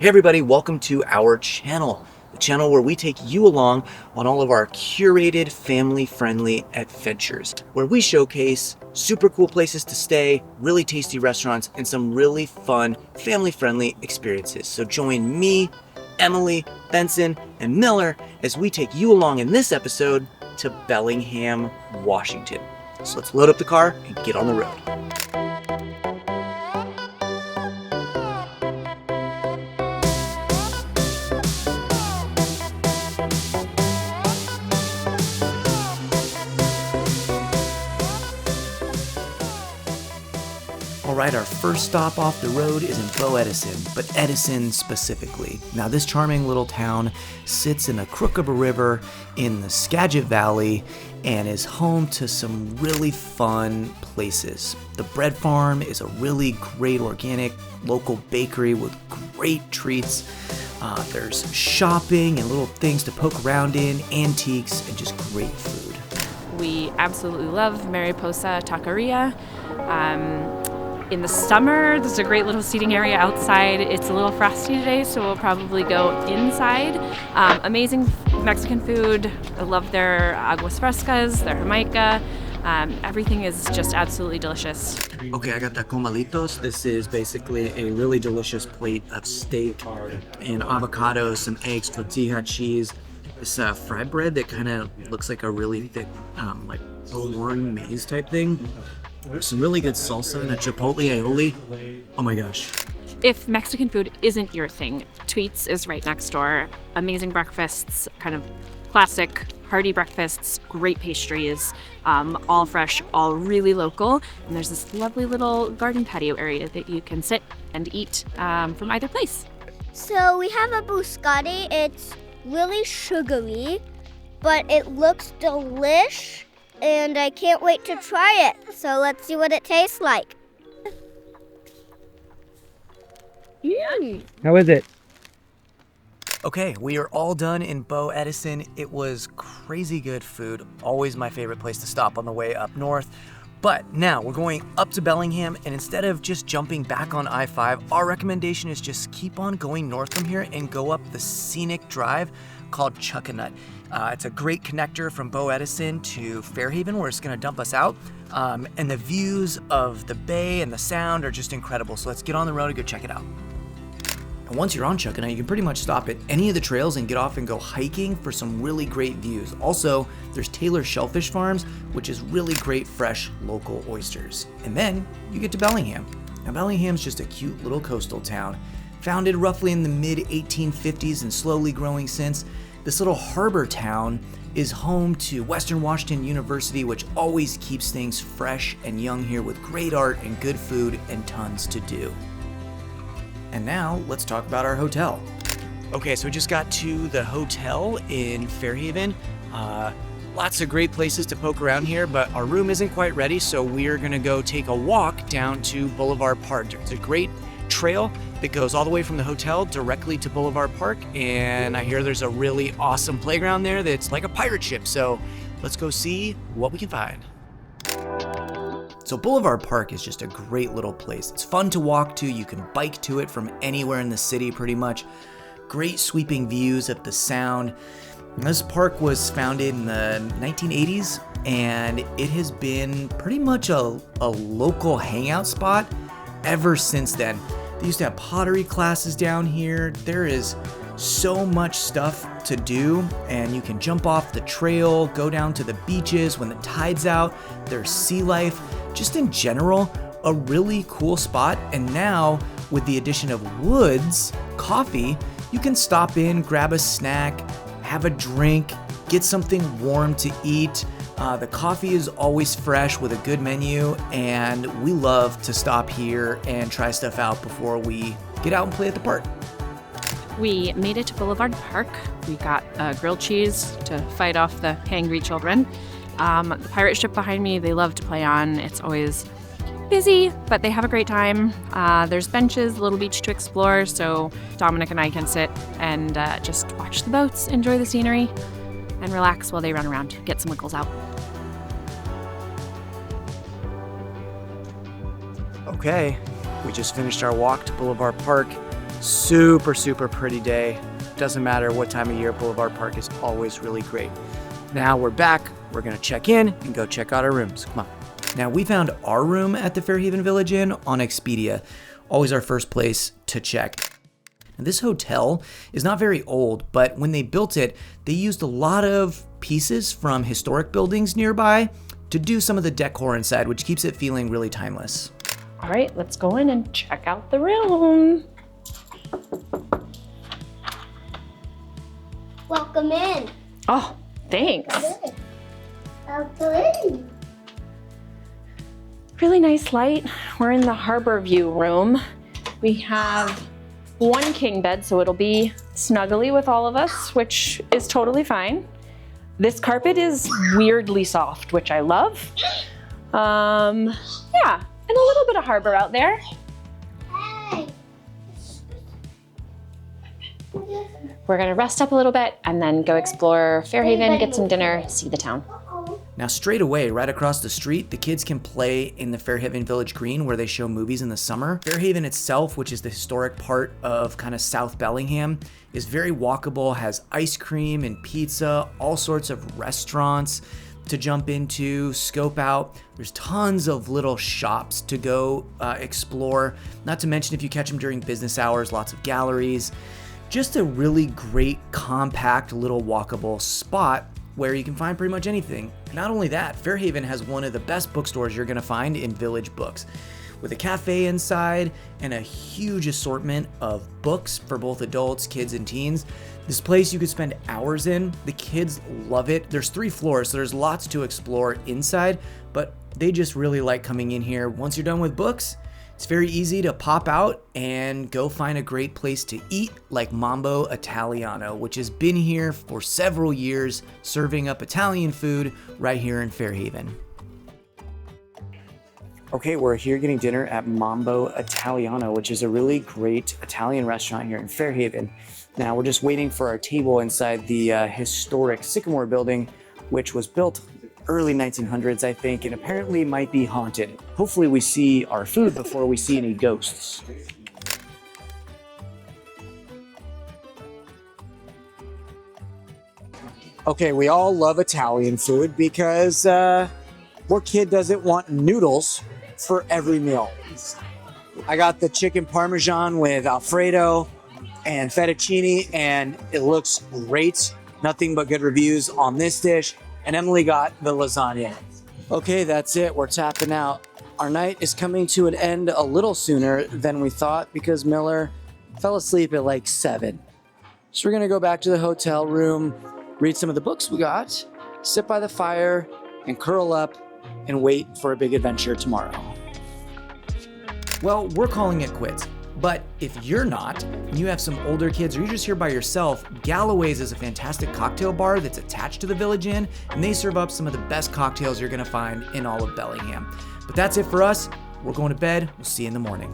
Hey everybody, welcome to our channel, the channel where we take you along on all of our curated family-friendly adventures, where we showcase super cool places to stay, really tasty restaurants, and some really fun family-friendly experiences. So join me, Emily, Benson, and Miller as we take you along in this episode to Bellingham, Washington. So let's load up the car and get on the road. Alright, our first stop off the road is in Bow-Edison, but Edison specifically. Now this charming little town sits in a crook of a river in the Skagit Valley and is home to some really fun places. The bread farm is a really great organic local bakery with great treats. There's shopping and little things to poke around in, antiques, and just great food. We absolutely love Mariposa Taqueria. In the summer, there's a great little seating area outside. It's a little frosty today, so we'll probably go inside. Amazing Mexican food. I love their aguas frescas, their jamaica. Everything is just absolutely delicious. Okay, I got the comalitos. This is basically a really delicious plate of steak and avocado, some eggs, tortilla, cheese. This fry bread that kind of looks like a really thick, like corn maze type thing. Some really good salsa and a chipotle aioli. Oh my gosh. If Mexican food isn't your thing, Tweets is right next door. Amazing breakfasts, kind of classic hearty breakfasts, great pastries, all fresh, all really local. And there's this lovely little garden patio area that you can sit and eat from either place. So we have a biscotti. It's really sugary, but it looks delish. And I can't wait to try it. So let's see what it tastes like. How is it? Okay, we are all done in Bow-Edison. It was crazy good food. Always my favorite place to stop on the way up north. But now we're going up to Bellingham, and instead of just jumping back on I-5, our recommendation is just keep on going north from here and go up the scenic drive called Chuckanut. It's a great connector from Bow-Edison to Fairhaven, where it's going to dump us out. And the views of the bay and the sound are just incredible. So let's get on the road and go check it out. And once you're on Chuckanut, you can pretty much stop at any of the trails and get off and go hiking for some really great views. Also, there's Taylor Shellfish Farms, which is really great fresh local oysters. And then you get to Bellingham. Now Bellingham's just a cute little coastal town, founded roughly in the mid-1850s and slowly growing since. This little harbor town is home to Western Washington University, which always keeps things fresh and young here with great art and good food and tons to do. And now let's talk about our hotel. Okay, so we just got to the hotel in Fairhaven. Lots of great places to poke around here, but our room isn't quite ready, so we're gonna go take a walk down to Boulevard Park. It's a great trail that goes all the way from the hotel directly to Boulevard Park, and I hear there's a really awesome playground there that's like a pirate ship, so let's go see what we can find. So Boulevard Park is just a great little place. It's fun to walk to. You can bike to it from anywhere in the city pretty much. Great sweeping views of the sound. This park was founded in the 1980s, and it has been pretty much a local hangout spot ever since then. They used to have pottery classes down here. There is so much stuff to do, and you can jump off the trail, go down to the beaches when the tide's out. There's sea life. Just in general, a really cool spot. And now with the addition of Woods Coffee, you can stop in, grab a snack, have a drink, get something warm to eat. The coffee is always fresh with a good menu, and we love to stop here and try stuff out before we get out and play at the park. We made it to Boulevard Park. We got grilled cheese to fight off the hangry children. The pirate ship behind me, they love to play on. It's always busy, but they have a great time. There's benches, a little beach to explore, so Dominic and I can sit and just watch the boats, enjoy the scenery, and relax while they run around, get some wiggles out. Okay, we just finished our walk to Boulevard Park. Super, super pretty day. Doesn't matter what time of year, Boulevard Park is always really great. Now we're back. We're gonna check in and go check out our rooms. Come on. Now we found our room at the Fairhaven Village Inn on Expedia. Always our first place to check. Now, this hotel is not very old, but when they built it, they used a lot of pieces from historic buildings nearby to do some of the decor inside, which keeps it feeling really timeless. All right, let's go in and check out the room. Welcome in. Oh, thanks. Welcome. Really nice light. We're in the harbor view room. We have one king bed, so it'll be snuggly with all of us, which is totally fine. This carpet is weirdly soft, which I love. Yeah, and a little bit of harbor out there. Hey. We're gonna rest up a little bit and then go explore Fairhaven, get some dinner, see the town. Now straight away, right across the street, the kids can play in the Fairhaven Village Green where they show movies in the summer. Fairhaven itself, which is the historic part of kind of South Bellingham, is very walkable, has ice cream and pizza, all sorts of restaurants to jump into, scope out. There's tons of little shops to go explore. Not to mention if you catch them during business hours, lots of galleries. Just a really great, compact, little walkable spot where you can find pretty much anything. Not only that, Fairhaven has one of the best bookstores you're gonna find in Village Books, with a cafe inside and a huge assortment of books for both adults, kids, and teens. This place you could spend hours in. The kids love it. There's 3 floors, so there's lots to explore inside, but they just really like coming in here. Once you're done with books, it's very easy to pop out and go find a great place to eat, like Mambo Italiano, which has been here for several years, serving up Italian food right here in Fairhaven. Okay, we're here getting dinner at Mambo Italiano, which is a really great Italian restaurant here in Fairhaven. Now we're just waiting for our table inside the historic Sycamore building, which was built early 1900s, I think, and apparently might be haunted. Hopefully we see our food before we see any ghosts. Okay, we all love Italian food because what kid doesn't want noodles for every meal? I got the chicken parmesan with Alfredo and fettuccine, and it looks great. Nothing but good reviews on this dish. And Emily got the lasagna. Okay, that's it. We're tapping out. Our night is coming to an end a little sooner than we thought because Miller fell asleep at like 7. So we're gonna go back to the hotel room, read some of the books we got, sit by the fire, and curl up and wait for a big adventure tomorrow. Well, we're calling it quits. But if you're not, and you have some older kids, or you're just here by yourself, Galloway's is a fantastic cocktail bar that's attached to the Village Inn, and they serve up some of the best cocktails you're gonna find in all of Bellingham. But that's it for us. We're going to bed. We'll see you in the morning.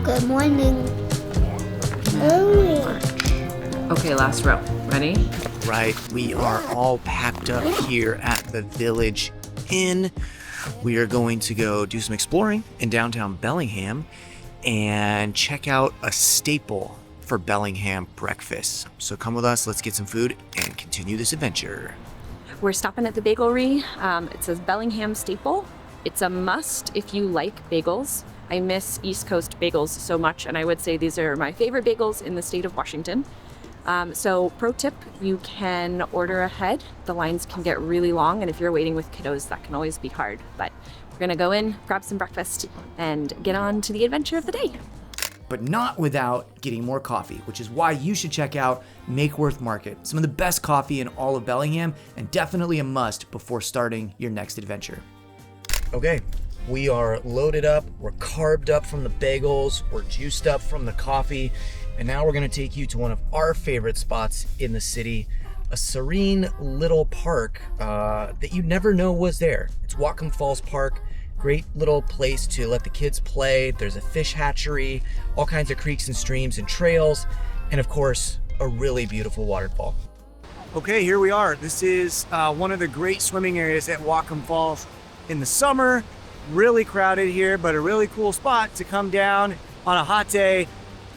Good morning. Okay, last row. Ready? Right, we are all packed up here at the Village Inn. We are going to go do some exploring in downtown Bellingham and check out a staple for Bellingham breakfast. So come with us, let's get some food and continue this adventure. We're stopping at the bagelry. It says Bellingham staple. It's a must if you like bagels. I miss East Coast bagels so much, and I would say these are my favorite bagels in the state of Washington. So pro tip, you can order ahead. The lines can get really long, and if you're waiting with kiddos, that can always be hard. But we're gonna go in, grab some breakfast, and get on to the adventure of the day. But not without getting more coffee, which is why you should check out Makeworth Market. Some of the best coffee in all of Bellingham, and definitely a must before starting your next adventure. Okay, we are loaded up, we're carved up from the bagels, we're juiced up from the coffee, and now we're gonna take you to one of our favorite spots in the city, a serene little park that you never know was there. It's Whatcom Falls Park. Great little place to let the kids play. There's a fish hatchery, all kinds of creeks and streams and trails, and of course, a really beautiful waterfall. Okay, here we are. This is one of the great swimming areas at Whatcom Falls in the summer. Really crowded here, but a really cool spot to come down on a hot day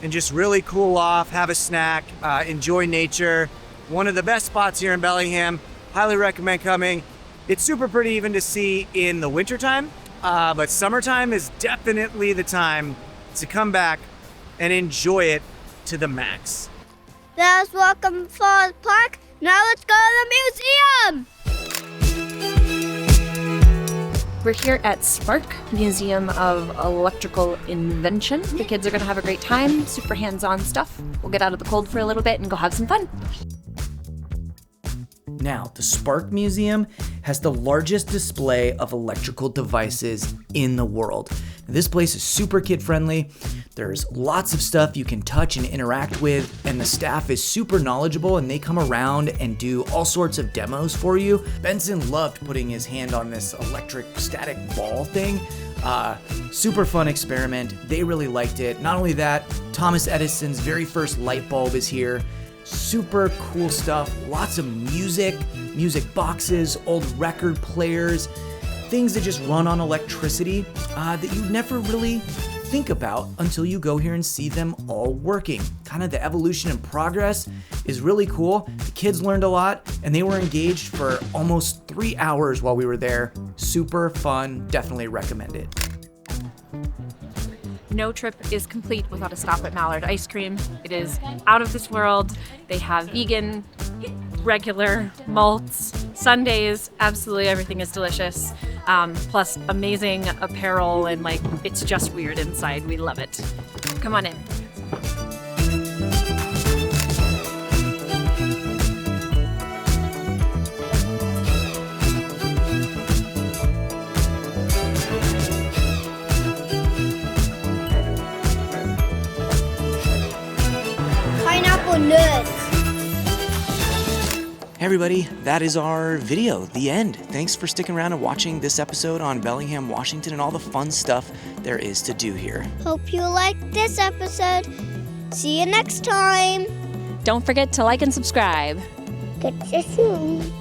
and just really cool off, have a snack, enjoy nature. One of the best spots here in Bellingham. Highly recommend coming. It's super pretty even to see in the wintertime, but summertime is definitely the time to come back and enjoy it to the max. That's Whatcom Falls Park. Now let's go to the museum! We're here at Spark, Museum of Electrical Invention. The kids are going to have a great time, super hands-on stuff. We'll get out of the cold for a little bit and go have some fun. Now, the Spark Museum has the largest display of electrical devices in the world. This place is super kid-friendly. There's lots of stuff you can touch and interact with, and the staff is super knowledgeable and they come around and do all sorts of demos for you. Benson loved putting his hand on this electric static ball thing. Super fun experiment. They really liked it. Not only that, Thomas Edison's very first light bulb is here. Super cool stuff. Lots of music boxes, old record players, things that just run on electricity that you never really think about until you go here and see them all working. Kind of the evolution and progress is really cool. The kids learned a lot and they were engaged for almost 3 hours while we were there. Super fun. Definitely recommend it. No trip is complete without a stop at Mallard Ice Cream. It is out of this world. They have vegan, regular, malts, sundaes. Absolutely everything is delicious. Plus amazing apparel and it's just weird inside. We love it. Come on in. Pineapple nuts. Hey everybody, that is our video, the end. Thanks for sticking around and watching this episode on Bellingham, Washington, and all the fun stuff there is to do here. Hope you liked this episode. See you next time. Don't forget to like and subscribe. Catch you soon.